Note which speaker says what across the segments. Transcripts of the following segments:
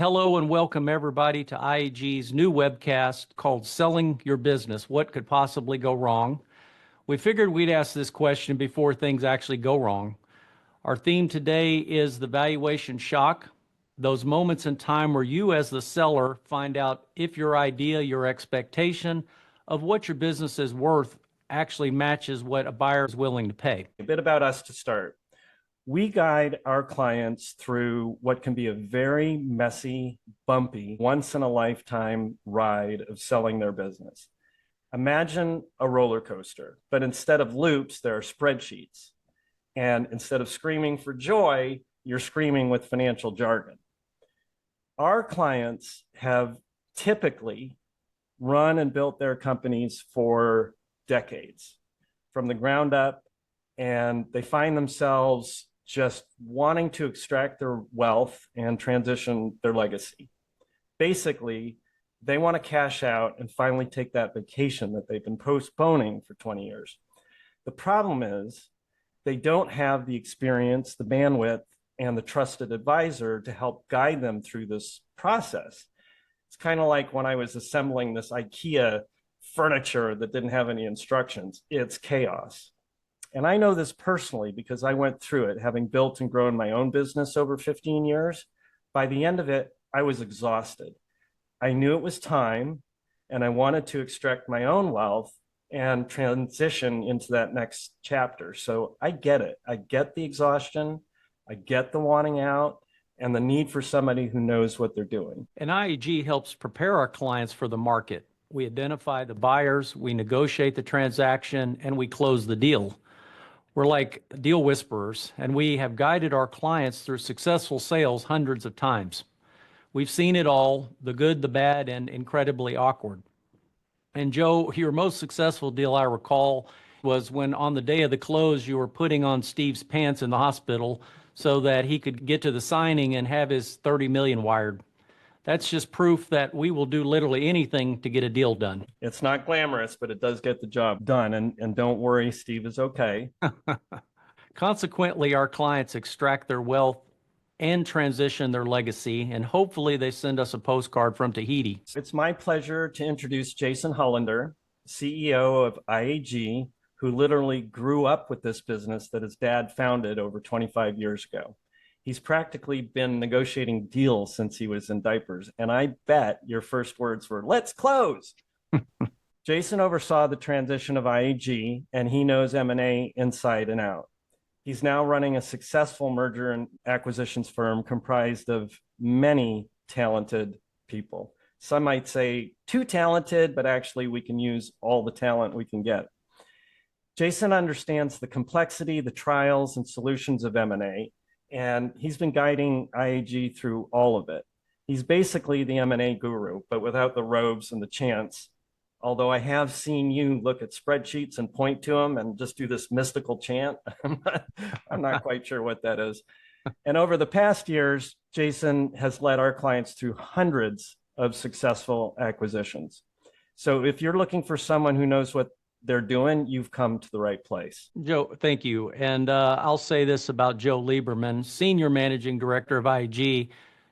Speaker 1: Hello and welcome everybody to IAG's new webcast called Selling Your Business. What could possibly go wrong? We figured we'd ask this question before things actually go wrong. Our theme today is the valuation shock, those moments in time where you as the seller find out if your idea, your expectation of what your business is worth actually matches what a buyer is willing to pay.
Speaker 2: A bit about us to start. We guide our clients through what can be a very messy, bumpy, once-in-a-lifetime ride of selling their business. Imagine a roller coaster, but instead of loops, there are spreadsheets. And instead of screaming for joy, you're screaming with financial jargon. Our clients have typically run and built their companies for decades from the ground up, and they find themselves just wanting to extract their wealth and transition their legacy. Basically, they want to cash out and finally take that vacation that they've been postponing for 20 years. The problem is they don't have the experience, the bandwidth, and the trusted advisor to help guide them through this process. It's kind of like when I was assembling this IKEA furniture that didn't have any instructions. It's chaos. And I know this personally because I went through it, having built and grown my own business over 15 years. By the end of it, I was exhausted. I knew it was time, and I wanted to extract my own wealth and transition into that next chapter. So I get it. I get the exhaustion. I get the wanting out and the need for somebody who knows what they're doing.
Speaker 1: And IAG helps prepare our clients for the market. We identify the buyers, we negotiate the transaction, and we close the deal. We're like deal whisperers, and we have guided our clients through successful sales hundreds of times. We've seen it all, the good, the bad, and incredibly awkward. And Joe, your most successful deal I recall was when on the day of the close, you were putting on Steve's pants in the hospital so that he could get to the signing and have his $30 million wired. That's just proof that we will do literally anything to get a deal done.
Speaker 2: It's not glamorous, but it does get the job done. And don't worry, Steve is okay.
Speaker 1: Consequently, our clients extract their wealth and transition their legacy, and hopefully they send us a postcard from Tahiti.
Speaker 2: It's my pleasure to introduce Jason Hollander, CEO of IAG, who literally grew up with this business that his dad founded over 25 years ago. He's practically been negotiating deals since he was in diapers. And I bet your first words were, "Let's close." Jason oversaw the transition of IAG, and he knows M&A inside and out. He's now running a successful merger and acquisitions firm comprised of many talented people. Some might say too talented, but actually we can use all the talent we can get. Jason understands the complexity, the trials and solutions of M&A, and he's been guiding IAG through all of it. He's basically the M&A guru, but without the robes and the chants. Although I have seen you look at spreadsheets and point to them and just do this mystical chant. I'm not quite sure what that is. And over the past years, Jason has led our clients through hundreds of successful acquisitions. So if you're looking for someone who knows what they're doing, you've come to the right place.
Speaker 1: Joe, thank you. And I'll say this about Joe Lieberman, Senior Managing Director of IAG.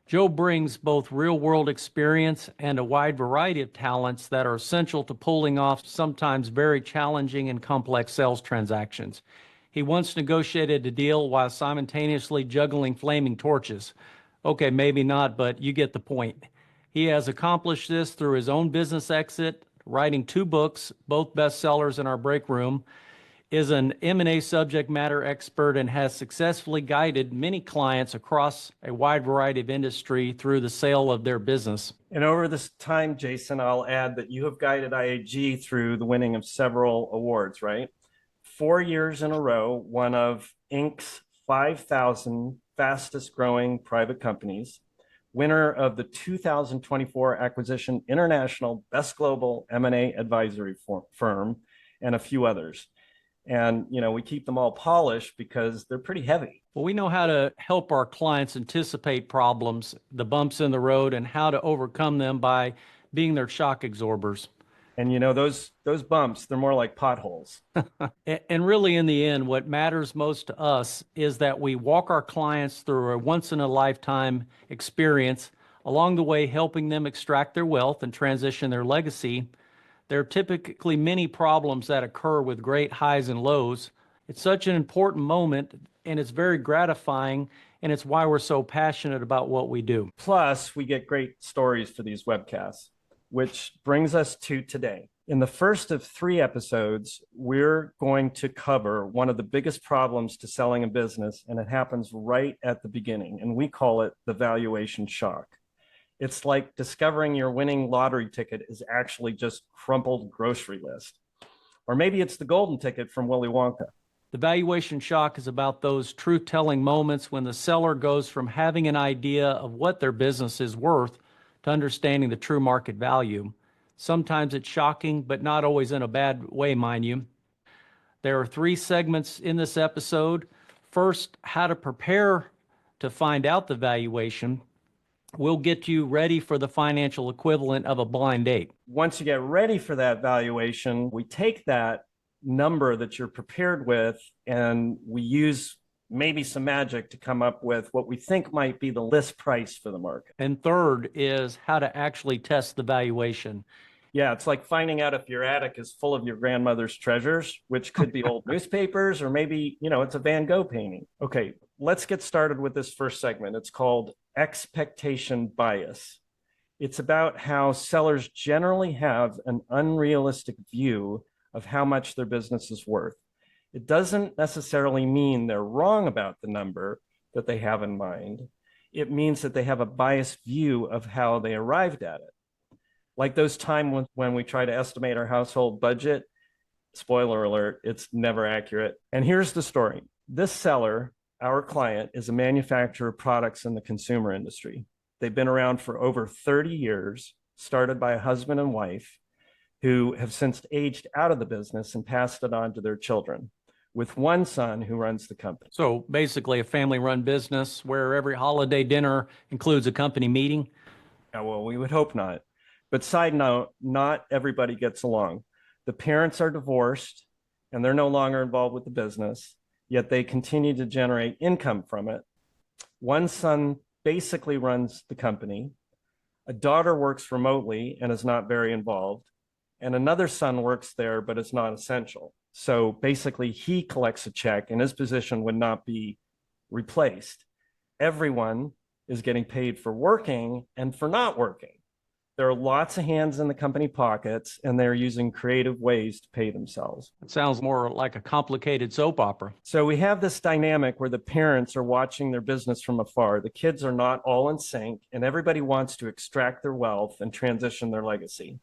Speaker 1: Joe brings both real-world experience and a wide variety of talents that are essential to pulling off sometimes very challenging and complex sales transactions. He once negotiated a deal while simultaneously juggling flaming torches. Okay, maybe not, but you get the point. He has accomplished this through his own business exit, writing 2 books, both bestsellers in our break room, is an M&A subject matter expert, and has successfully guided many clients across a wide variety of industry through the sale of their business.
Speaker 2: And over this time, Jason, I'll add that you have guided IAG through the winning of several awards, right? 4 years in a row, one of Inc.'s 5,000 fastest growing private companies, winner of the 2024 Acquisition International Best Global M&A Advisory Firm, and a few others. And, you know, we keep them all polished because they're pretty heavy.
Speaker 1: Well, we know how to help our clients anticipate problems, the bumps in the road, and how to overcome them by being their shock absorbers.
Speaker 2: And, you know, those bumps, they're more like potholes.
Speaker 1: And really, in the end, what matters most to us is that we walk our clients through a once-in-a-lifetime experience along the way helping them extract their wealth and transition their legacy. There are typically many problems that occur with great highs and lows. It's such an important moment, and it's very gratifying, and it's why we're so passionate about what we do.
Speaker 2: Plus, we get great stories for these webcasts, which brings us to today. In the first of 3 episodes, we're going to cover one of the biggest problems to selling a business, and it happens right at the beginning, and we call it the valuation shock. It's like discovering your winning lottery ticket is actually just crumpled grocery list. Or maybe it's the golden ticket from Willy Wonka.
Speaker 1: The valuation shock is about those truth-telling moments when the seller goes from having an idea of what their business is worth to understanding the true market value. Sometimes it's shocking, but not always in a bad way, mind you. There are 3 segments in this episode. First, how to prepare to find out the valuation. We'll get you ready for the financial equivalent of a blind date.
Speaker 2: Once you get ready for that valuation, we take that number that you're prepared with and we use maybe some magic to come up with what we think might be the list price for the market.
Speaker 1: And third is how to actually test the valuation.
Speaker 2: Yeah, it's like finding out if your attic is full of your grandmother's treasures, which could be old newspapers, or maybe, it's a Van Gogh painting. Okay, let's get started with this first segment. It's called expectation bias. It's about how sellers generally have an unrealistic view of how much their business is worth. It doesn't necessarily mean they're wrong about the number that they have in mind. It means that they have a biased view of how they arrived at it. Like those times when we try to estimate our household budget, spoiler alert, it's never accurate. And here's the story. This seller, our client, is a manufacturer of products in the consumer industry. They've been around for over 30 years, started by a husband and wife who have since aged out of the business and passed it on to their children, with one son who runs the company.
Speaker 1: So basically a family-run business where every holiday dinner includes a company meeting?
Speaker 2: Yeah, well, we would hope not. But side note, not everybody gets along. The parents are divorced and they're no longer involved with the business, yet they continue to generate income from it. One son basically runs the company. A daughter works remotely and is not very involved. And another son works there, but it's not essential. So basically, he collects a check and his position would not be replaced. Everyone is getting paid for working and for not working. There are lots of hands in the company pockets, and they're using creative ways to pay themselves.
Speaker 1: It sounds more like a complicated soap opera.
Speaker 2: So we have this dynamic where the parents are watching their business from afar. The kids are not all in sync, and everybody wants to extract their wealth and transition their legacy.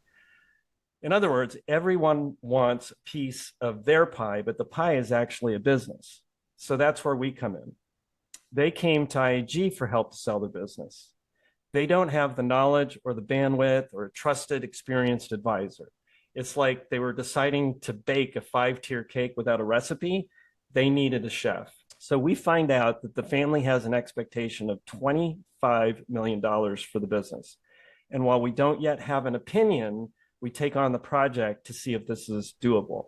Speaker 2: In other words, everyone wants a piece of their pie, but the pie is actually a business. So that's where we come in. They came to IAG for help to sell their business. They don't have the knowledge or the bandwidth or a trusted, experienced advisor. It's like they were deciding to bake a 5-tier cake without a recipe. They needed a chef. So we find out that the family has an expectation of $25 million for the business. And while we don't yet have an opinion, we take on the project to see if this is doable.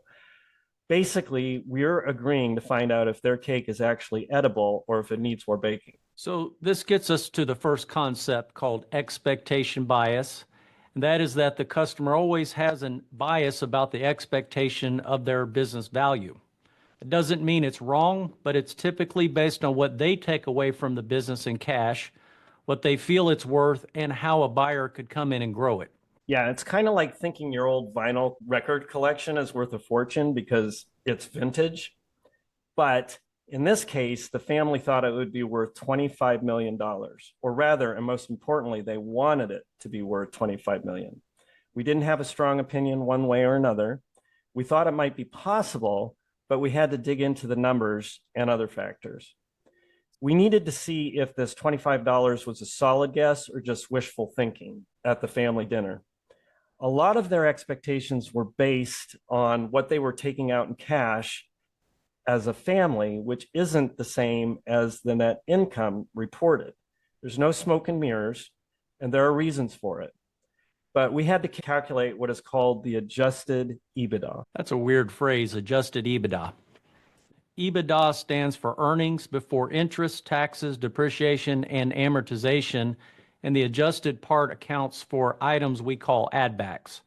Speaker 2: Basically, we're agreeing to find out if their cake is actually edible or if it needs more baking.
Speaker 1: So this gets us to the first concept called expectation bias. And that is that the customer always has a bias about the expectation of their business value. It doesn't mean it's wrong, but it's typically based on what they take away from the business in cash, what they feel it's worth, and how a buyer could come in and grow it.
Speaker 2: Yeah, it's kind of like thinking your old vinyl record collection is worth a fortune because it's vintage. But in this case, the family thought it would be worth $25 million, or rather, and most importantly, they wanted it to be worth $25 million. We didn't have a strong opinion one way or another. We thought it might be possible, but we had to dig into the numbers and other factors. We needed to see if this $25 was a solid guess or just wishful thinking at the family dinner. A lot of their expectations were based on what they were taking out in cash as a family, which isn't the same as the net income reported. There's no smoke and mirrors, and there are reasons for it. But we had to calculate what is called the adjusted EBITDA.
Speaker 1: That's a weird phrase, adjusted EBITDA. EBITDA stands for earnings before interest, taxes, depreciation, and amortization. and the adjusted part accounts for items we call add backs.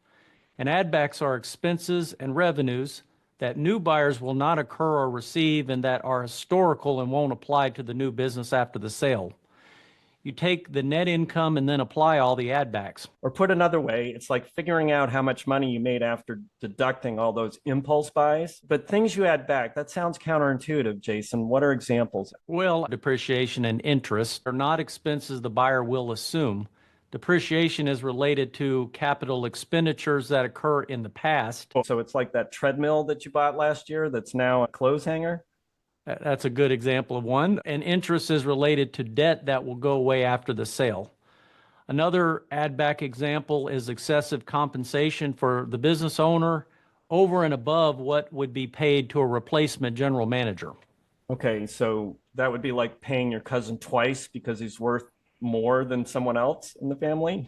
Speaker 1: And add backs are expenses and revenues that new buyers will not occur or receive and that are historical and won't apply to the new business after the sale. You take the net income and then apply all the add backs.
Speaker 2: Or put another way, it's like figuring out how much money you made after deducting all those impulse buys. But things you add back, that sounds counterintuitive, Jason. What are examples?
Speaker 1: Well, depreciation and interest are not expenses the buyer will assume. Depreciation is related to capital expenditures that occur in the past.
Speaker 2: So it's like that treadmill that you bought last year that's now a clothes hanger?
Speaker 1: That's a good example of one. And interest is related to debt that will go away after the sale. Another add back example is excessive compensation for the business owner over and above what would be paid to a replacement general manager.
Speaker 2: Okay, so that would be like paying your cousin twice because he's worth more than someone else in the family.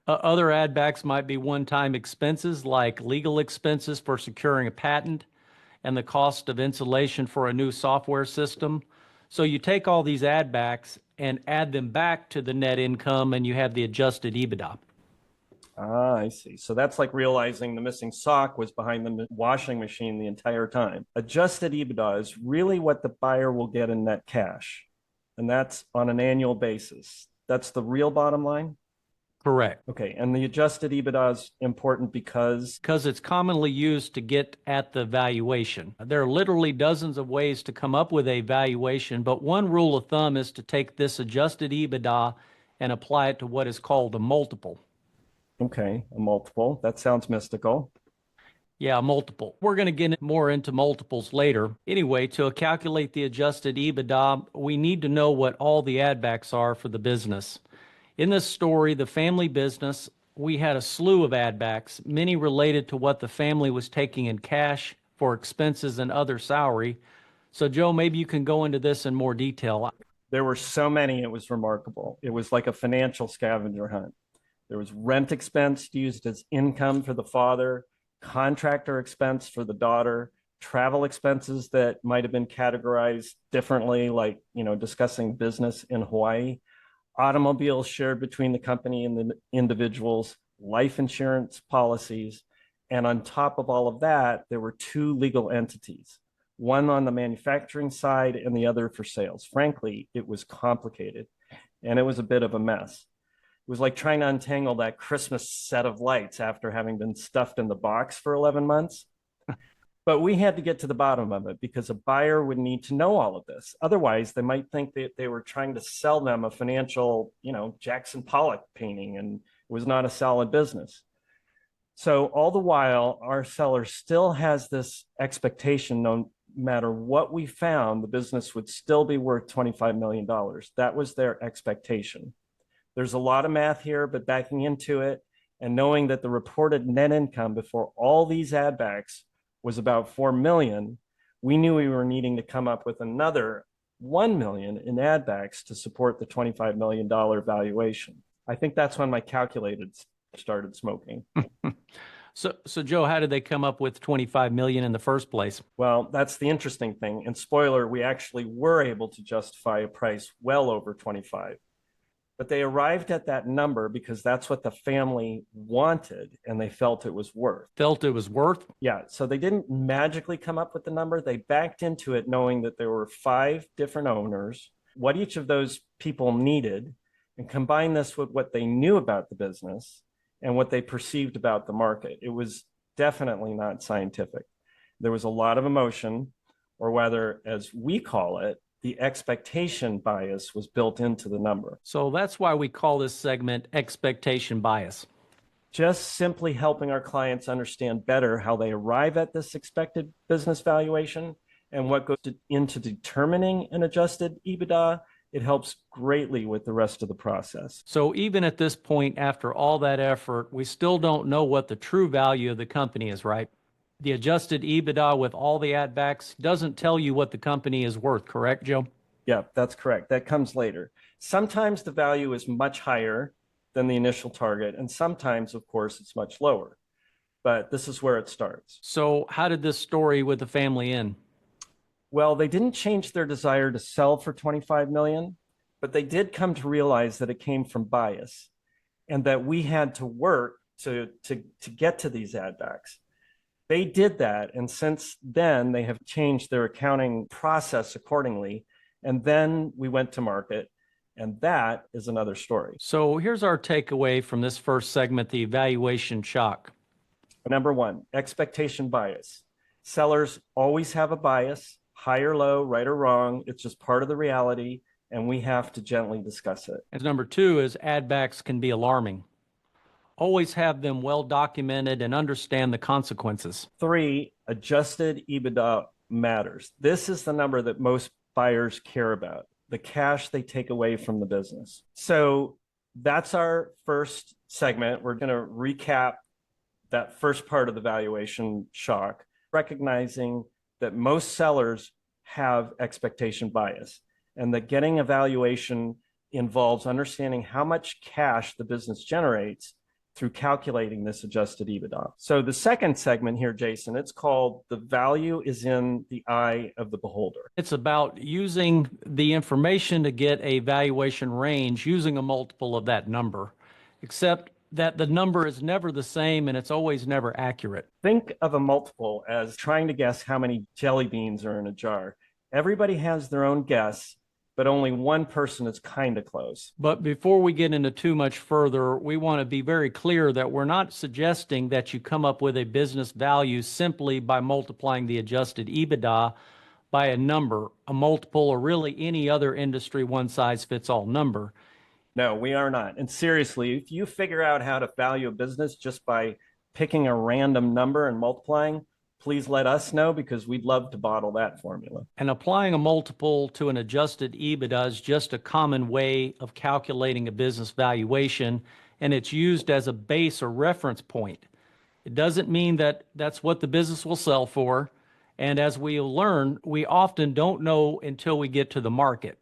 Speaker 1: Other add backs might be one time expenses like legal expenses for securing a patent and the cost of installation for a new software system. So you take all these add backs and add them back to the net income, and you have the adjusted EBITDA.
Speaker 2: Ah, I see. So that's like realizing the missing sock was behind the washing machine the entire time. Adjusted EBITDA is really what the buyer will get in net cash, and that's on an annual basis. That's the real bottom line?
Speaker 1: Correct.
Speaker 2: Okay, and the adjusted EBITDA is important because
Speaker 1: Because it's commonly used to get at the valuation. There are literally dozens of ways to come up with a valuation, but one rule of thumb is to take this adjusted EBITDA and apply it to what is called a multiple.
Speaker 2: okay, a multiple. That sounds mystical.
Speaker 1: Yeah, a multiple. We're going to get more into multiples later. Anyway, to calculate the adjusted EBITDA, we need to know what all the add backs are for the business. In this story, the family business, we had a slew of add backs, many related to what the family was taking in cash for expenses and other salary. So, Joe, maybe you can go into this in more detail.
Speaker 2: There were so many, it was remarkable. It was like a financial scavenger hunt. There was rent expense used as income for the father, contractor expense for the daughter, travel expenses that might have been categorized differently, like, discussing business in Hawaii, automobiles shared between the company and the individuals, life insurance policies. And on top of all of that, there were two legal entities, one on the manufacturing side and the other for sales. Frankly, it was complicated and it was a bit of a mess. It was like trying to untangle that Christmas set of lights after having been stuffed in the box for 11 months. But we had to get to the bottom of it because a buyer would need to know all of this. Otherwise, they might think that they were trying to sell them a financial, Jackson Pollock painting, and it was not a solid business. So all the while, our seller still has this expectation, no matter what we found, the business would still be worth $25 million. That was their expectation. There's a lot of math here, but backing into it and knowing that the reported net income before all these add backs was about 4 million, we knew we were needing to come up with another 1 million in add backs to support the $25 million valuation. I think that's when my calculator started smoking.
Speaker 1: So Joe, how did they come up with 25 million in the first place?
Speaker 2: Well, that's the interesting thing. And spoiler, we actually were able to justify a price well over 25. But they arrived at that number because that's what the family wanted and they felt it was worth.
Speaker 1: Felt it was worth?
Speaker 2: Yeah. So they didn't magically come up with the number. They backed into it knowing that there were 5 different owners, what each of those people needed, and combine this with what they knew about the business and what they perceived about the market. It was definitely not scientific. There was a lot of emotion, or whether, as we call it, the expectation bias was built into the number.
Speaker 1: So that's why we call this segment expectation bias.
Speaker 2: Just simply helping our clients understand better how they arrive at this expected business valuation and what goes into determining an adjusted EBITDA. It helps greatly with the rest of the process.
Speaker 1: So even at this point, after all that effort, we still don't know what the true value of the company is, right? The adjusted EBITDA with all the add backs doesn't tell you what the company is worth, correct, Joe?
Speaker 2: Yeah, that's correct. That comes later. Sometimes the value is much higher than the initial target, and sometimes, of course, it's much lower. But this is where it starts.
Speaker 1: So how did this story with the family end?
Speaker 2: Well, they didn't change their desire to sell for 25 million, But they did come to realize that it came from bias and that we had to work to get to these add backs. They did that. And since then, they have changed their accounting process accordingly. And then we went to market. And that is another story.
Speaker 1: So here's our takeaway from this first segment, the valuation shock.
Speaker 2: Number one, expectation bias. Sellers always have a bias, high or low, right or wrong. It's just part of the reality, and we have to gently discuss it.
Speaker 1: And number two is add backs can be alarming. Always have them well documented and understand the consequences.
Speaker 2: Three, adjusted EBITDA matters. This is the number that most buyers care about, the cash they take away from the business. So that's our first segment. We're going to recap that first part of the valuation shock, recognizing that most sellers have expectation bias and that getting a valuation involves understanding how much cash the business generates through calculating this adjusted EBITDA. So the second segment here, Jason, it's called The Value is in the Eye of the Beholder.
Speaker 1: It's about using the information to get a valuation range using a multiple of that number, except that the number is never the same and it's always never accurate.
Speaker 2: Think of a multiple as trying to guess how many jelly beans are in a jar. Everybody has their own guess, but only one person is kind of close.
Speaker 1: But before we get into too much further, we want to be very clear that we're not suggesting that you come up with a business value simply by multiplying the adjusted EBITDA by a number, a multiple, or really any other industry one-size-fits-all number.
Speaker 2: No, we are not. And seriously, if you figure out how to value a business just by picking a random number and multiplying, please let us know because we'd love to bottle that formula.
Speaker 1: And applying a multiple to an adjusted EBITDA is just a common way of calculating a business valuation, and it's used as a base or reference point. It doesn't mean that that's what the business will sell for, and as we'll learn, we often don't know until we get to the market.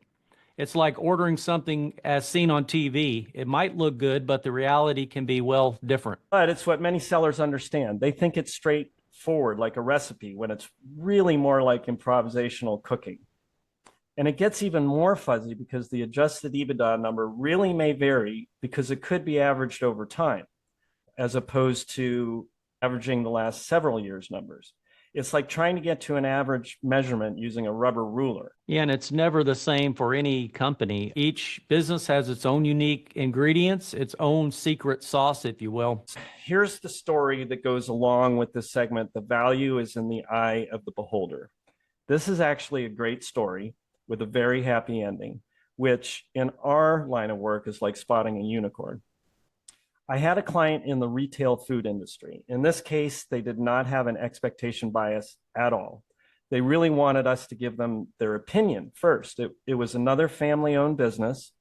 Speaker 1: It's like ordering something as seen on TV. It might look good, but the reality can be, well, different.
Speaker 2: But it's what many sellers understand. They think it's straightforward, like a recipe, when it's really more like improvisational cooking. And it gets even more fuzzy because the adjusted EBITDA number really may vary because it could be averaged over time, as opposed to averaging the last several years' numbers. It's like trying to get to an average measurement using a rubber ruler.
Speaker 1: Yeah, and it's never the same for any company. Each business has its own unique ingredients, its own secret sauce, if you will.
Speaker 2: Here's the story that goes along with this segment. The value is in the eye of the beholder. This is actually a great story with a very happy ending, which in our line of work is like spotting a unicorn. I had a client in the retail food industry. In this case, they did not have an expectation bias at all. They really wanted us to give them their opinion first. It was another family-owned business,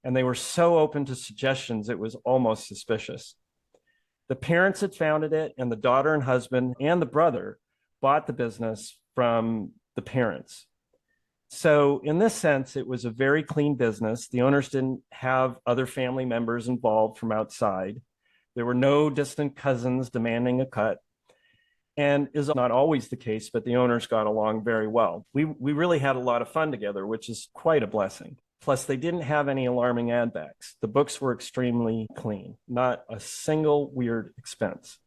Speaker 2: and they were so open to suggestions, it was almost suspicious. The parents had founded it, and the daughter and husband and the brother bought the business from the parents. So in this sense, it was a very clean business. The owners didn't have other family members involved from outside. There were no distant cousins demanding a cut. And is not always the case, but the owners got along very well. We really had a lot of fun together, which is quite a blessing. Plus, they didn't have any alarming add backs. The books were extremely clean, not a single weird expense.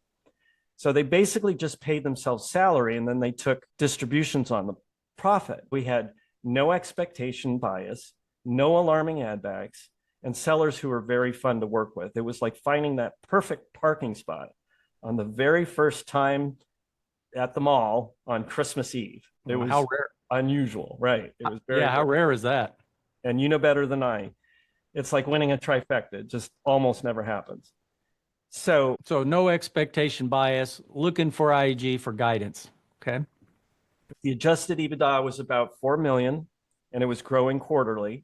Speaker 2: So they basically just paid themselves salary, and then they took distributions on the profit. We had no expectation bias, no alarming add backs, and sellers who were very fun to work with. It was like finding that perfect parking spot on the very first time at the mall on Christmas Eve. It was
Speaker 1: how rare.
Speaker 2: Unusual, right? It was very
Speaker 1: how rare is that?
Speaker 2: And you know better than I. It's like winning a trifecta. It just almost never happens. So
Speaker 1: no expectation bias, looking for IEG for guidance. Okay.
Speaker 2: The adjusted EBITDA was about 4 million, and it was growing quarterly.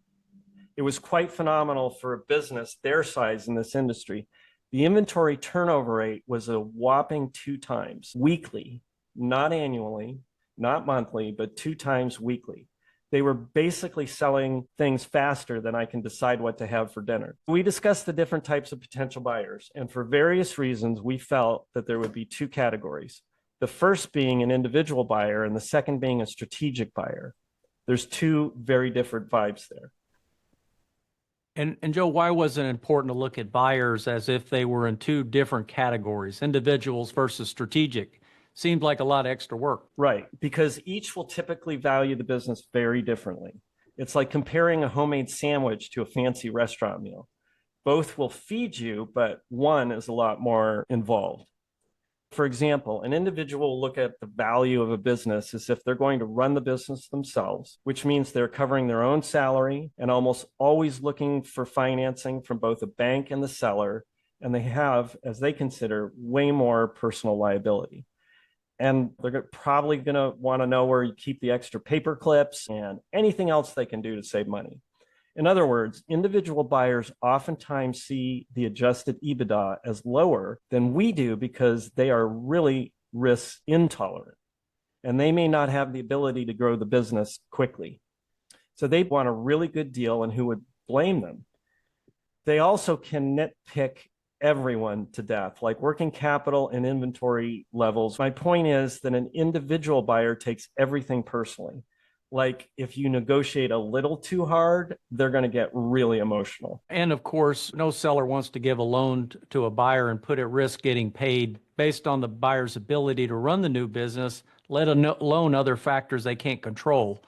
Speaker 2: It was quite phenomenal for a business their size in this industry. The inventory turnover rate was a whopping 2 times weekly, not annually, not monthly, but 2 times weekly. They were basically selling things faster than I can decide what to have for dinner. We discussed the different types of potential buyers, and for various reasons, we felt that there would be 2 categories. The first being an individual buyer and the second being a strategic buyer. There's 2 very different vibes there.
Speaker 1: And Joe, why was it important to look at buyers as if they were in two different categories, individuals versus strategic? Seemed like a lot of extra work.
Speaker 2: Right, because each will typically value the business very differently. It's like comparing a homemade sandwich to a fancy restaurant meal. Both will feed you, but one is a lot more involved. For example, an individual will look at the value of a business as if they're going to run the business themselves, which means they're covering their own salary and almost always looking for financing from both the bank and the seller. And they have, as they consider, way more personal liability. And they're probably going to want to know where you keep the extra paper clips and anything else they can do to save money. In other words, individual buyers oftentimes see the adjusted EBITDA as lower than we do because they are really risk intolerant and they may not have the ability to grow the business quickly. So they want a really good deal, and who would blame them? They also can nitpick everyone to death, like working capital and inventory levels. My point is that an individual buyer takes everything personally. Like if you negotiate a little too hard, they're going to get really emotional.
Speaker 1: And of course, no seller wants to give a loan to a buyer and put at risk getting paid based on the buyer's ability to run the new business, let alone other factors they can't control.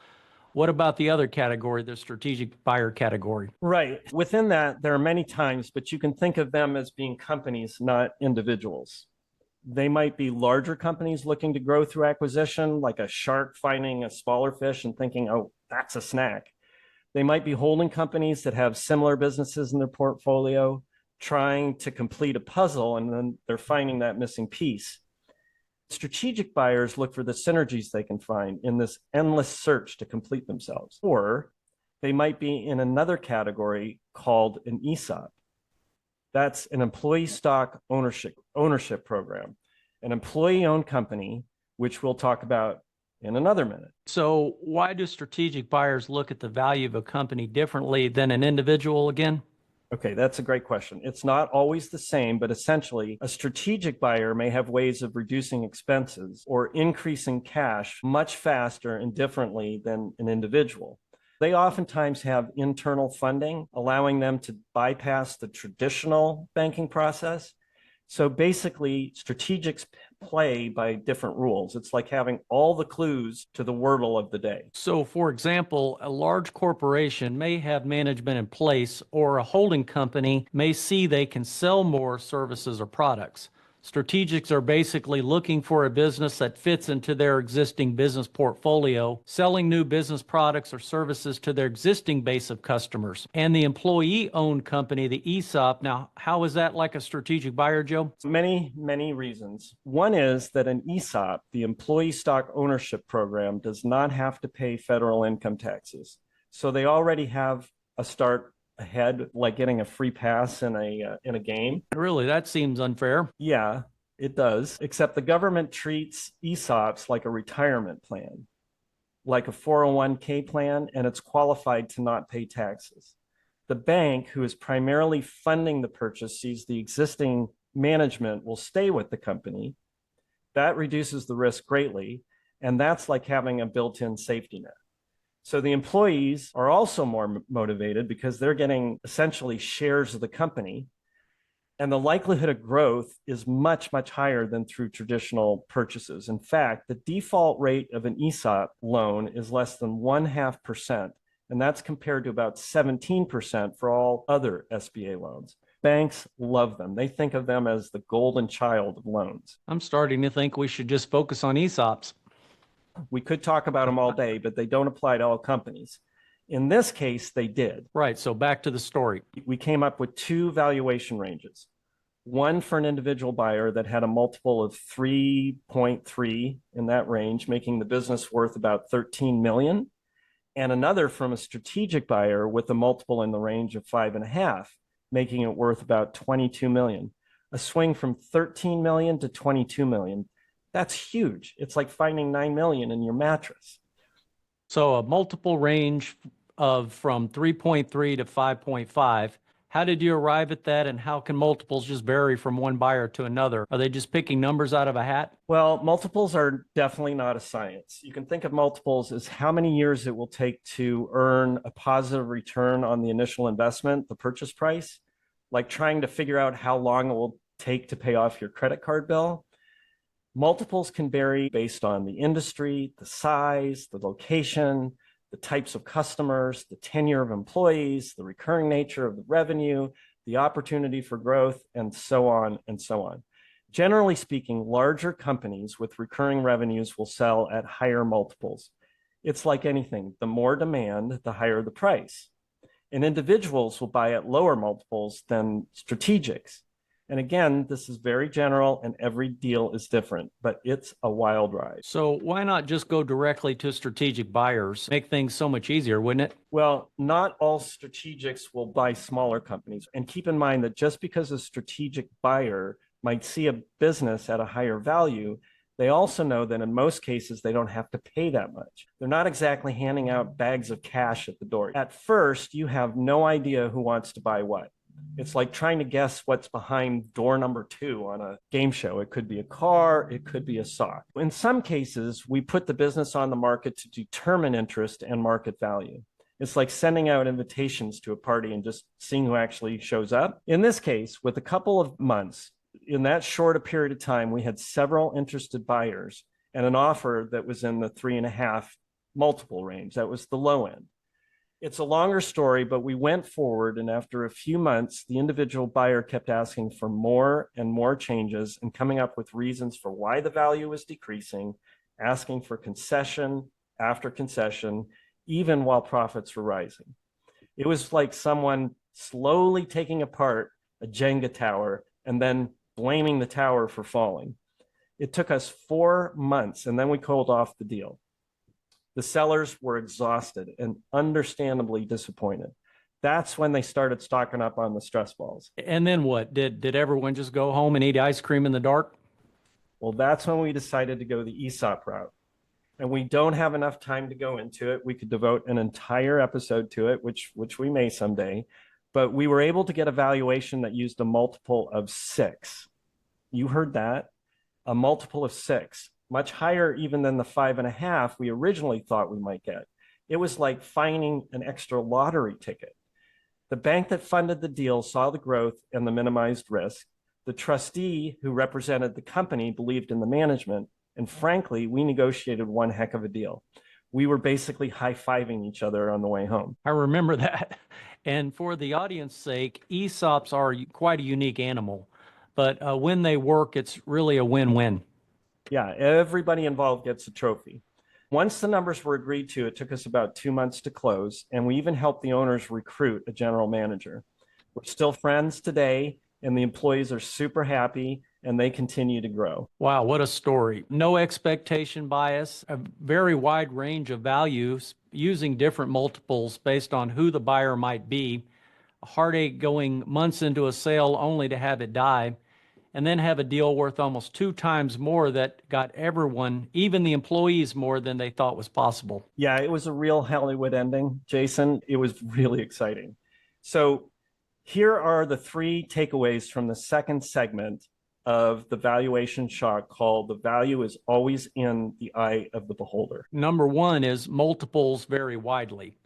Speaker 1: What about the other category, the strategic buyer category?
Speaker 2: Right. Within that, there are many times, but you can think of them as being companies, not individuals. They might be larger companies looking to grow through acquisition, like a shark finding a smaller fish and thinking, oh, that's a snack. They might be holding companies that have similar businesses in their portfolio, trying to complete a puzzle, and then they're finding that missing piece. Strategic buyers look for the synergies they can find in this endless search to complete themselves. Or they might be in another category called an ESOP. That's an employee stock ownership program, an employee-owned company, which we'll talk about in another minute.
Speaker 1: So why do strategic buyers look at the value of a company differently than an individual again?
Speaker 2: Okay, that's a great question. It's not always the same, but essentially, a strategic buyer may have ways of reducing expenses or increasing cash much faster and differently than an individual. They oftentimes have internal funding, allowing them to bypass the traditional banking process. So basically, strategics play by different rules. It's like having all the clues to the wordle of the day.
Speaker 1: So, for example, a large corporation may have management in place, or a holding company may see they can sell more services or products. Strategics are basically looking for a business that fits into their existing business portfolio, selling new business products or services to their existing base of customers. And the employee-owned company, the ESOP, now, how is that like a strategic buyer, Joe?
Speaker 2: Many reasons. One is that an ESOP, the employee stock ownership program, does not have to pay federal income taxes. So they already have a start ahead, like getting a free pass in a game.
Speaker 1: Really, that seems unfair.
Speaker 2: Yeah, it does. Except the government treats ESOPs like a retirement plan, like a 401k plan, and it's qualified to not pay taxes. The bank, who is primarily funding the purchase, sees the existing management will stay with the company. That reduces the risk greatly, and that's like having a built-in safety net. So the employees are also more motivated because they're getting essentially shares of the company. And the likelihood of growth is much, much higher than through traditional purchases. In fact, the default rate of an ESOP loan is less than 0.5%. And that's compared to about 17% for all other SBA loans. Banks love them. They think of them as the golden child of loans.
Speaker 1: I'm starting to think we should just focus on ESOPs.
Speaker 2: We could talk about them all day, but they don't apply to all companies. In this case, they did.
Speaker 1: Right. So back to the story.
Speaker 2: We came up with two valuation ranges. One for an individual buyer that had a multiple of 3.3 in that range, making the business worth about 13 million. And another from a strategic buyer with a multiple in the range of 5.5, making it worth about 22 million. A swing from 13 million to 22 million. That's huge. It's like finding 9 million in your mattress.
Speaker 1: So a multiple range of from 3.3 to 5.5. How did you arrive at that, and how can multiples just vary from one buyer to another? Are they just picking numbers out of a hat?
Speaker 2: Well, multiples are definitely not a science. You can think of multiples as how many years it will take to earn a positive return on the initial investment, the purchase price, like trying to figure out how long it will take to pay off your credit card bill. Multiples can vary based on the industry, the size, the location, the types of customers, the tenure of employees, the recurring nature of the revenue, the opportunity for growth, and so on and so on. Generally speaking, larger companies with recurring revenues will sell at higher multiples. It's like anything, the more demand, the higher the price. And individuals will buy at lower multiples than strategics. And again, this is very general and every deal is different, but it's a wild ride.
Speaker 1: So why not just go directly to strategic buyers? Make things so much easier, wouldn't it?
Speaker 2: Well, not all strategics will buy smaller companies. And keep in mind that just because a strategic buyer might see a business at a higher value, they also know that in most cases, they don't have to pay that much. They're not exactly handing out bags of cash at the door. At first, you have no idea who wants to buy what. It's like trying to guess what's behind door number 2 on a game show. It could be a car, it could be a sock. In some cases, we put the business on the market to determine interest and market value. It's like sending out invitations to a party and just seeing who actually shows up. In this case, with a couple of months, in that short a period of time, we had several interested buyers and an offer that was in the 3.5 multiple range. That was the low end. It's a longer story, but we went forward, and after a few months, the individual buyer kept asking for more and more changes and coming up with reasons for why the value was decreasing, asking for concession after concession, even while profits were rising. It was like someone slowly taking apart a Jenga tower and then blaming the tower for falling. It took us 4 months, and then we called off the deal. The sellers were exhausted and understandably disappointed. That's when they started stocking up on the stress balls.
Speaker 1: And then what? Did everyone just go home and eat ice cream in the dark?
Speaker 2: Well, that's when we decided to go the ESOP route. And we don't have enough time to go into it. We could devote an entire episode to it, which we may someday. But we were able to get a valuation that used a multiple of 6. You heard that, a multiple of 6. Much higher even than the 5.5 we originally thought we might get. It was like finding an extra lottery ticket. The bank that funded the deal saw the growth and the minimized risk. The trustee who represented the company believed in the management. And frankly, we negotiated one heck of a deal. We were basically high-fiving each other on the way home.
Speaker 1: I remember that. And for the audience's sake, ESOPs are quite a unique animal. But when they work, it's really a win-win.
Speaker 2: Yeah, everybody involved gets a trophy. Once the numbers were agreed to, it took us about 2 months to close, and we even helped the owners recruit a general manager. We're still friends today, and the employees are super happy, and they continue to grow.
Speaker 1: Wow, what a story. No expectation bias, a very wide range of values using different multiples based on who the buyer might be, a heartache going months into a sale only to have it die, and then have a deal worth almost 2 times more that got everyone, even the employees, more than they thought was possible.
Speaker 2: Yeah, it was a real Hollywood ending, Jason. It was really exciting. So here are the 3 takeaways from the second segment of the valuation shock, called "The Value is Always in the Eye of the Beholder."
Speaker 1: Number 1 is multiples vary widely.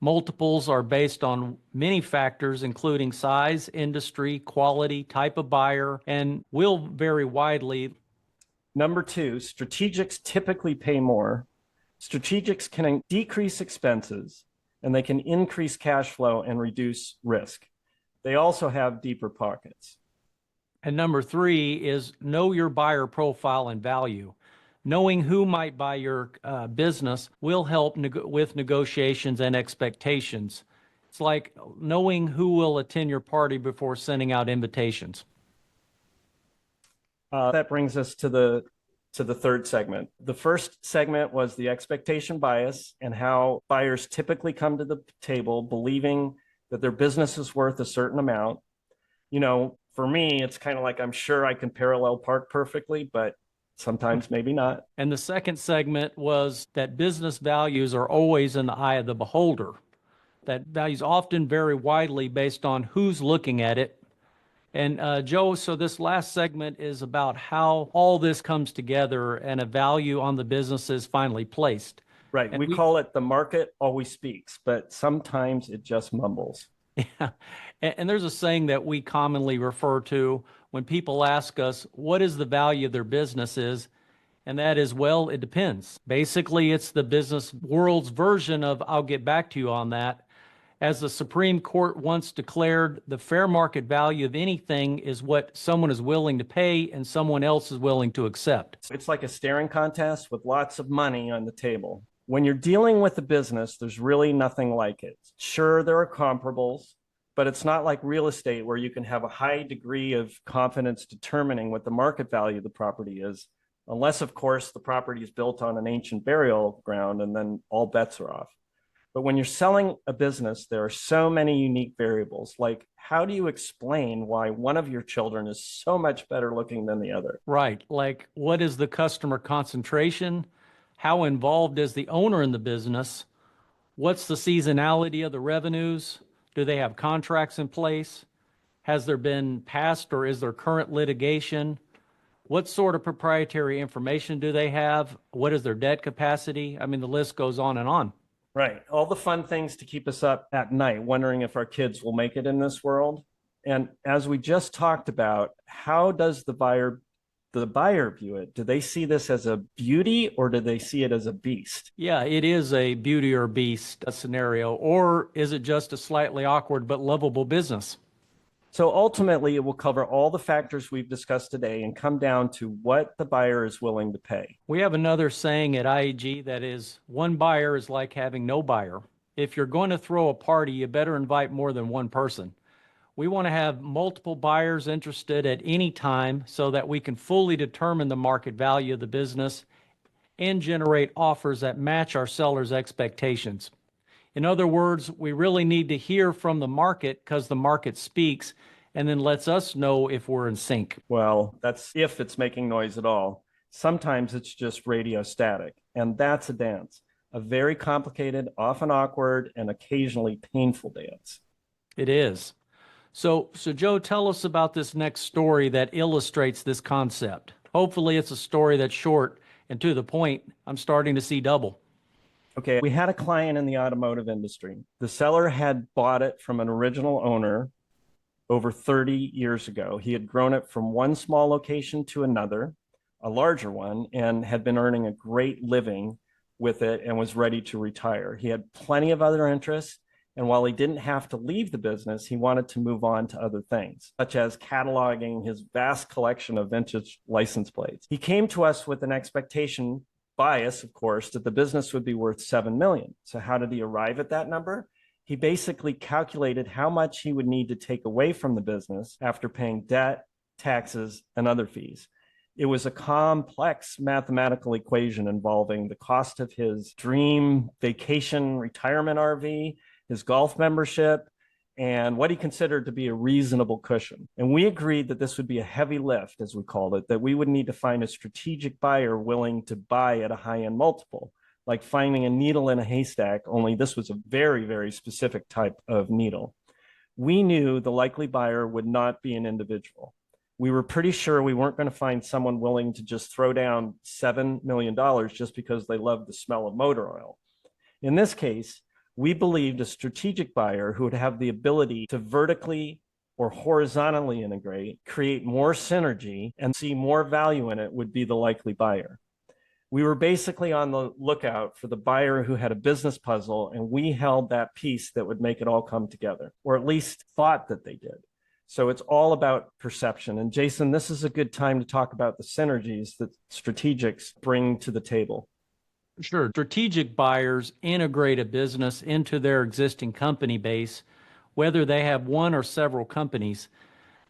Speaker 1: Multiples are based on many factors, including size, industry, quality, type of buyer, and will vary widely.
Speaker 2: Number 2, strategics typically pay more. Strategics can decrease expenses, and they can increase cash flow and reduce risk. They also have deeper pockets.
Speaker 1: And number 3 is know your buyer profile and value. Knowing who might buy your business will help with negotiations and expectations. It's like knowing who will attend your party before sending out invitations.
Speaker 2: That brings us to the third segment. The first segment was the expectation bias and how buyers typically come to the table believing that their business is worth a certain amount. You know, for me, it's kind of like, I'm sure I can parallel park perfectly, but sometimes maybe not.
Speaker 1: And the second segment was that business values are always in the eye of the beholder. That values often vary widely based on who's looking at it. And Joe, so this last segment is about how all this comes together and a value on the business is finally placed.
Speaker 2: Right.
Speaker 1: And
Speaker 2: We call it the market always speaks, but sometimes it just mumbles.
Speaker 1: yeah. And there's a saying that we commonly refer to when people ask us what is the value of their business is, and that is, well, it depends. Basically, it's the business world's version of I'll get back to you on that. As the Supreme Court once declared, the fair market value of anything is what someone is willing to pay and someone else is willing to accept.
Speaker 2: It's like a staring contest with lots of money on the table. When you're dealing with a business, there's really nothing like it. Sure, there are comparables, but it's not like real estate where you can have a high degree of confidence determining what the market value of the property is, unless, of course, the property is built on an ancient burial ground and then all bets are off. But when you're selling a business, there are so many unique variables. Like, how do you explain why one of your children is so much better looking than the other?
Speaker 1: Right. Like, what is the customer concentration? How involved is the owner in the business? What's the seasonality of the revenues? Do they have contracts in place? Has there been past or is there current litigation? What sort of proprietary information do they have? What is their debt capacity? I mean, the list goes on and on.
Speaker 2: Right. All the fun things to keep us up at night, wondering if our kids will make it in this world. And as we just talked about, how does the buyer view it? Do they see this as a beauty or do they see it as a beast?
Speaker 1: Yeah, it is a beauty or beast scenario, or is it just a slightly awkward but lovable business?
Speaker 2: So ultimately, it will cover all the factors we've discussed today and come down to what the buyer is willing to pay.
Speaker 1: We have another saying at IAG that is, one buyer is like having no buyer. If you're going to throw a party, you better invite more than one person. We want to have multiple buyers interested at any time so that we can fully determine the market value of the business and generate offers that match our sellers' expectations. In other words, we really need to hear from the market because the market speaks and then lets us know if we're in sync.
Speaker 2: Well, that's if it's making noise at all. Sometimes it's just radio static, and that's a dance, a very complicated, often awkward, and occasionally painful dance.
Speaker 1: It is. So Joe, tell us about this next story that illustrates this concept. Hopefully it's a story that's short and to the point. I'm starting to see double.
Speaker 2: Okay, we had a client in the automotive industry. The seller had bought it from an original owner over 30 years ago. He had grown it from one small location to another, a larger one, and had been earning a great living with it and was ready to retire. He had plenty of other interests. And while he didn't have to leave the business, he wanted to move on to other things, such as cataloging his vast collection of vintage license plates. He came to us with an expectation, bias, of course, that the business would be worth $7 million. So how did he arrive at that number? He basically calculated how much he would need to take away from the business after paying debt, taxes, and other fees. It was a complex mathematical equation involving the cost of his dream vacation retirement RV, his golf membership, and what he considered to be a reasonable cushion. And we agreed that this would be a heavy lift, as we called it, that we would need to find a strategic buyer willing to buy at a high-end multiple, like finding a needle in a haystack, only this was a very, very specific type of needle. We knew the likely buyer would not be an individual. We were pretty sure we weren't going to find someone willing to just throw down $7 million just because they loved the smell of motor oil. In this case, we believed a strategic buyer who would have the ability to vertically or horizontally integrate, create more synergy, and see more value in it would be the likely buyer. We were basically on the lookout for the buyer who had a business puzzle, and we held that piece that would make it all come together, or at least thought that they did. So it's all about perception. And Jason, this is a good time to talk about the synergies that strategics bring to the table.
Speaker 1: Sure. Strategic buyers integrate a business into their existing company base, whether they have one or several companies.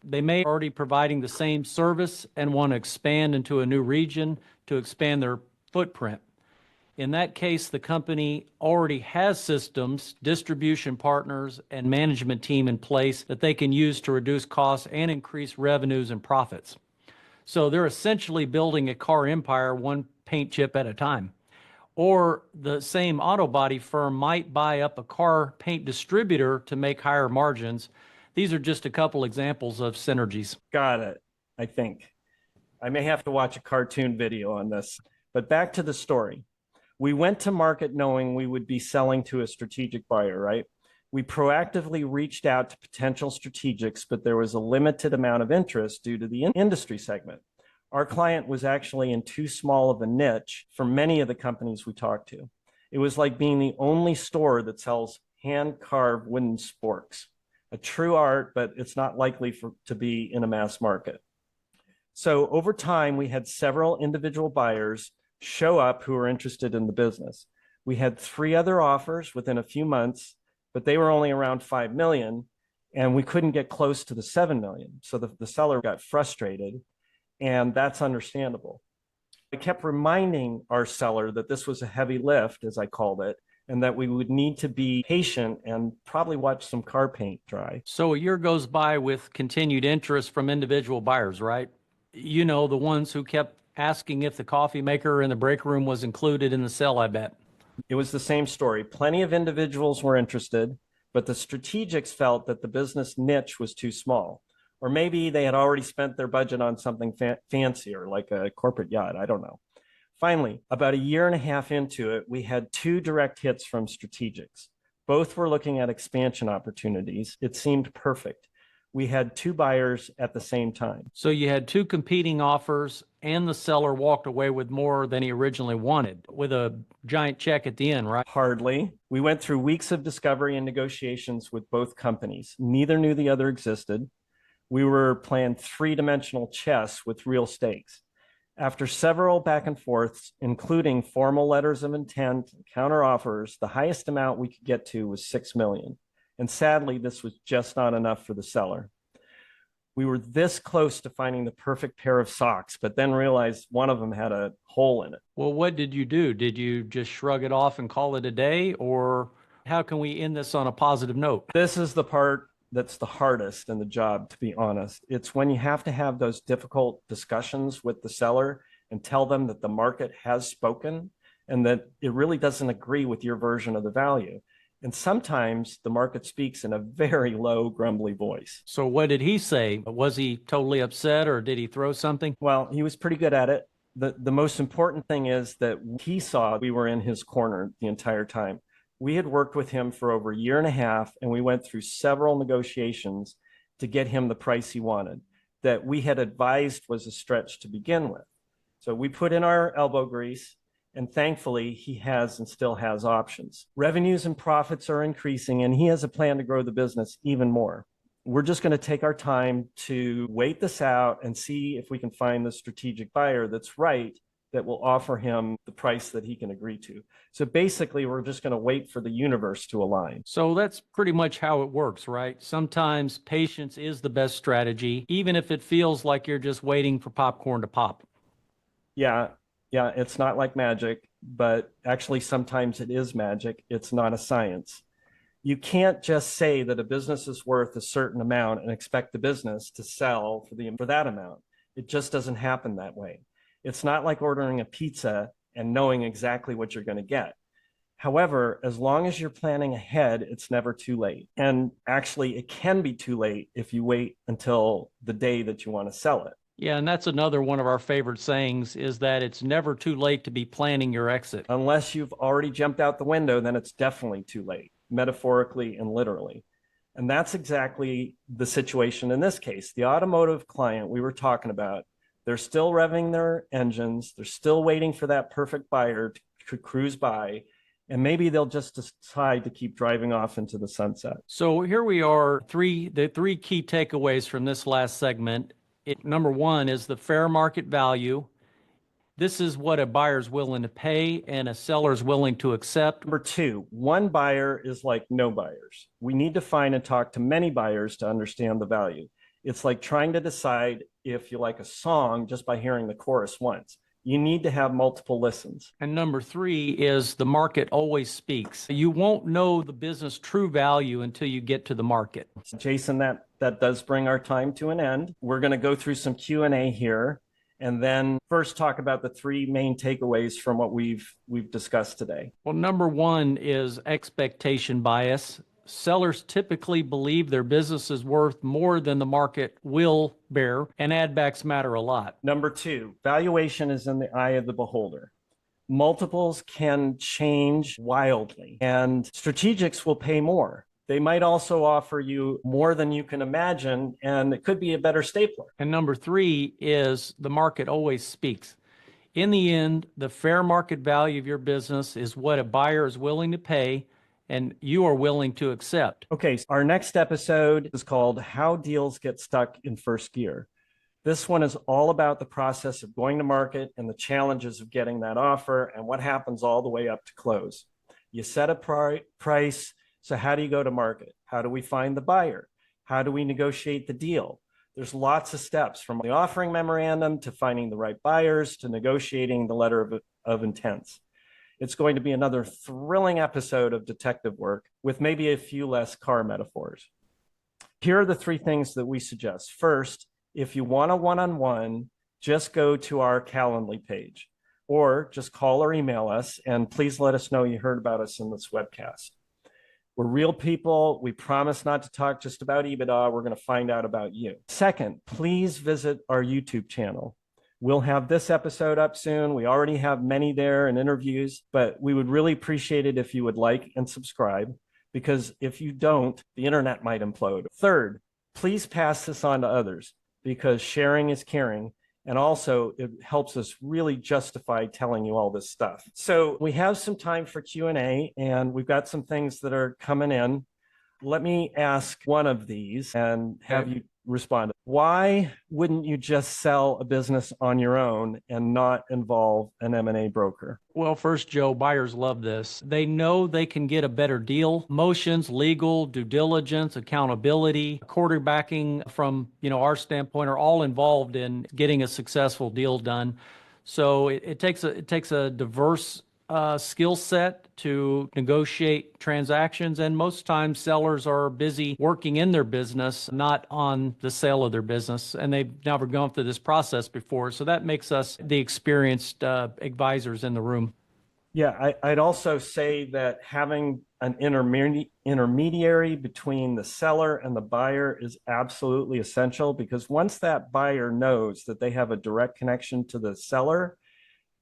Speaker 1: They may be already providing the same service and want to expand into a new region to expand their footprint. In that case, the company already has systems, distribution partners, and management team in place that they can use to reduce costs and increase revenues and profits. So they're essentially building a car empire one paint chip at a time. Or the same auto body firm might buy up a car paint distributor to make higher margins. These are just a couple examples of synergies.
Speaker 2: Got it, I think. I may have to watch a cartoon video on this. But back to the story. We went to market knowing we would be selling to a strategic buyer, right? We proactively reached out to potential strategics, but there was a limited amount of interest due to the industry segment. Our client was actually in too small of a niche for many of the companies we talked to. It was like being the only store that sells hand-carved wooden sporks, a true art, but it's not likely to be in a mass market. So over time, we had several individual buyers show up who were interested in the business. We had 3 other offers within a few months, but they were only around 5 million, and we couldn't get close to the 7 million. So the seller got frustrated, and that's understandable. I kept reminding our seller that this was a heavy lift, as I called it, and that we would need to be patient and probably watch some car paint dry.
Speaker 1: So a year goes by with continued interest from individual buyers, right? You know, the ones who kept asking if the coffee maker in the break room was included in the sale, I bet.
Speaker 2: It was the same story. Plenty of individuals were interested, but the strategics felt that the business niche was too small. Or maybe they had already spent their budget on something fancier, like a corporate yacht. I don't know. Finally, about a year and a half into it, we had 2 direct hits from strategics. Both were looking at expansion opportunities. It seemed perfect. We had 2 buyers at the same time.
Speaker 1: So you had 2 competing offers, and the seller walked away with more than he originally wanted, with a giant check at the end, right?
Speaker 2: Hardly. We went through weeks of discovery and negotiations with both companies. Neither knew the other existed. We were playing 3-dimensional chess with real stakes. After several back and forths, including formal letters of intent, counter offers, the highest amount we could get to was 6 million. And sadly, this was just not enough for the seller. We were this close to finding the perfect pair of socks, but then realized one of them had a hole in it.
Speaker 1: Well, what did you do? Did you just shrug it off and call it a day? Or how can we end this on a positive note?
Speaker 2: This is the part that's the hardest in the job, to be honest. It's when you have to have those difficult discussions with the seller and tell them that the market has spoken and that it really doesn't agree with your version of the value. And sometimes the market speaks in a very low, grumbly voice.
Speaker 1: So what did he say? Was he totally upset, or did he throw something?
Speaker 2: Well, he was pretty good at it. The most important thing is that he saw we were in his corner the entire time. We had worked with him for over a year and a half, and we went through several negotiations to get him the price he wanted, that we had advised was a stretch to begin with. So we put in our elbow grease, and thankfully, he has and still has options. Revenues and profits are increasing, and he has a plan to grow the business even more. We're just going to take our time to wait this out and see if we can find the strategic buyer that's right, that will offer him the price that he can agree to. So basically, we're just going to wait for the universe to align.
Speaker 1: So that's pretty much how it works, right? Sometimes patience is the best strategy, even if it feels like you're just waiting for popcorn to pop.
Speaker 2: Yeah, it's not like magic, but actually sometimes it is magic. It's not a science. You can't just say that a business is worth a certain amount and expect the business to sell for that amount. It just doesn't happen that way. It's not like ordering a pizza and knowing exactly what you're going to get. However, as long as you're planning ahead, it's never too late. And actually, it can be too late if you wait until the day that you want to sell it.
Speaker 1: Yeah, and that's another one of our favorite sayings, is that it's never too late to be planning your exit.
Speaker 2: Unless you've already jumped out the window, then it's definitely too late, metaphorically and literally. And that's exactly the situation in this case. The automotive client we were talking about, they're still revving their engines. They're still waiting for that perfect buyer to cruise by. And maybe they'll just decide to keep driving off into the sunset.
Speaker 1: So here we are, the 3 key takeaways from this last segment. Number 1 is the fair market value. This is what a buyer's willing to pay and a seller's willing to accept.
Speaker 2: Number 2, one buyer is like no buyers. We need to find and talk to many buyers to understand the value. It's like trying to decide if you like a song just by hearing the chorus once. You need to have multiple listens.
Speaker 1: And number 3 is the market always speaks. You won't know the business true value until you get to the market.
Speaker 2: Jason, that does bring our time to an end. We're going to go through some Q&A here. and then first talk about the three main takeaways from what we've discussed today.
Speaker 1: Well, number one is expectation bias. Sellers typically believe their business is worth more than the market will bear, and add backs matter a lot.
Speaker 2: Number two, valuation is in the eye of the beholder. Multiples can change wildly, and strategics will pay more. They might also offer you more than you can imagine, and it could be a better stapler.
Speaker 1: And number three is the market always speaks. In the end, the fair market value of your business is what a buyer is willing to pay and you are willing to accept.
Speaker 2: Okay, so our next episode is called How Deals Get Stuck in First Gear. This one is all about the process of going to market and the challenges of getting that offer and what happens all the way up to close. You set a price, so how do you go to market? How do we find the buyer? How do we negotiate the deal? There's lots of steps from the offering memorandum to finding the right buyers to negotiating the letter of intents. It's going to be another thrilling episode of detective work with maybe a few less car metaphors. Here are the three things that we suggest. First, if you want a one-on-one, just go to our Calendly page or just call or email us, and please let us know you heard about us in this webcast. We're real people. We promise not to talk just about EBITDA. We're going to find out about you. Second, please visit our YouTube channel. We'll have this episode up soon. We already have many there and interviews, but we would really appreciate it if you would like and subscribe, because if you don't, the internet might implode. Third, please pass this on to others, because sharing is caring. And also it helps us really justify telling you all this stuff. So we have some time for Q&A, and we've got some things that are coming in. Let me ask one of these and have you respond. Why wouldn't you just sell a business on your own and not involve an M&A broker?
Speaker 1: Well, first, Joe, buyers love this. They know they can get a better deal. Motions, legal, due diligence, accountability, quarterbacking from, our standpoint are all involved in getting a successful deal done. So it takes a diverse skill set to negotiate transactions, and most times sellers are busy working in their business, not on the sale of their business, and they've never gone through this process before. So that makes us the experienced advisors in the room.
Speaker 2: Yeah, I'd also say that having an intermediary between the seller and the buyer is absolutely essential, because once that buyer knows that they have a direct connection to the seller,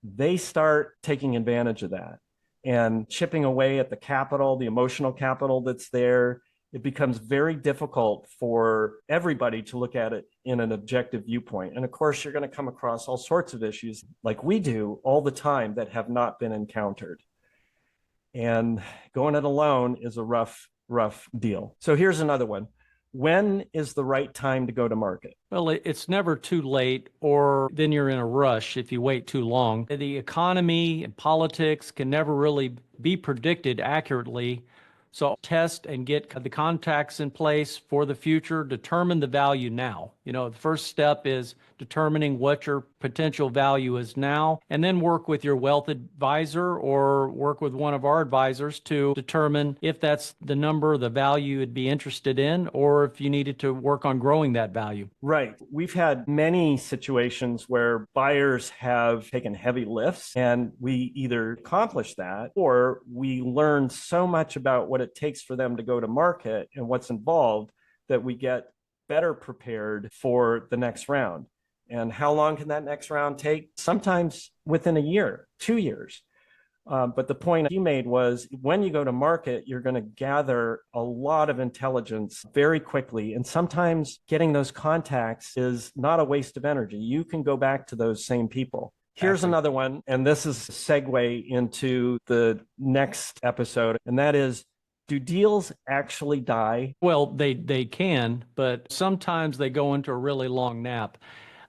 Speaker 2: they start taking advantage of that and chipping away at the capital, the emotional capital that's there. It becomes very difficult for everybody to look at it in an objective viewpoint. And of course, you're going to come across all sorts of issues like we do all the time that have not been encountered. And going it alone is a rough deal. So here's another one. When is the right time to go to market?
Speaker 1: Well, it's never too late, or then you're in a rush if you wait too long. The economy and politics can never really be predicted accurately. So test and get the contacts in place for the future. Determine the value now. The first step is determining what your potential value is now, and then work with your wealth advisor or work with one of our advisors to determine if that's the number, the value you'd be interested in, or if you needed to work on growing that value.
Speaker 2: Right. We've had many situations where buyers have taken heavy lifts, and we either accomplish that or we learn so much about what it takes for them to go to market and what's involved that we get better prepared for the next round. And how long can that next round take? Sometimes within a year, 2 years. But the point you made was when you go to market, you're going to gather a lot of intelligence very quickly. And sometimes getting those contacts is not a waste of energy. You can go back to those same people. Here's another one, and this is a segue into the next episode, and that is, do deals actually die?
Speaker 1: Well, they can, but sometimes they go into a really long nap.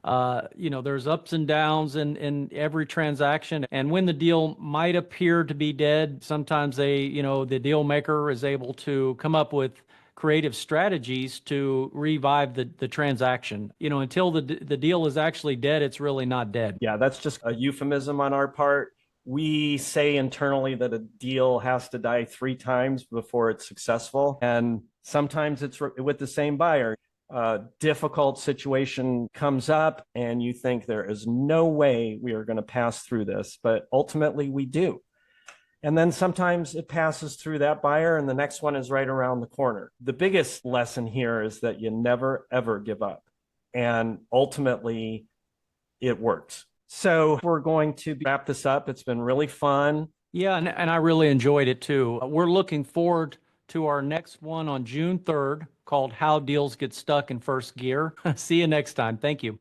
Speaker 1: There's ups and downs in every transaction. And when the deal might appear to be dead, sometimes the deal maker is able to come up with creative strategies to revive the transaction. Until the deal is actually dead, it's really not dead.
Speaker 2: Yeah, that's just a euphemism on our part. We say internally that a deal has to die 3 times before it's successful. And sometimes it's with the same buyer. difficult situation comes up and you think there is no way we are going to pass through this, but ultimately we do. And then sometimes it passes through that buyer and the next one is right around the corner. The biggest lesson here is that you never, ever give up. And ultimately, it works. So we're going to wrap this up. It's been really fun.
Speaker 1: Yeah, and I really enjoyed it too. We're looking forward to our next one on June 3rd called How Deals Get Stuck in First Gear. See you next time. Thank you.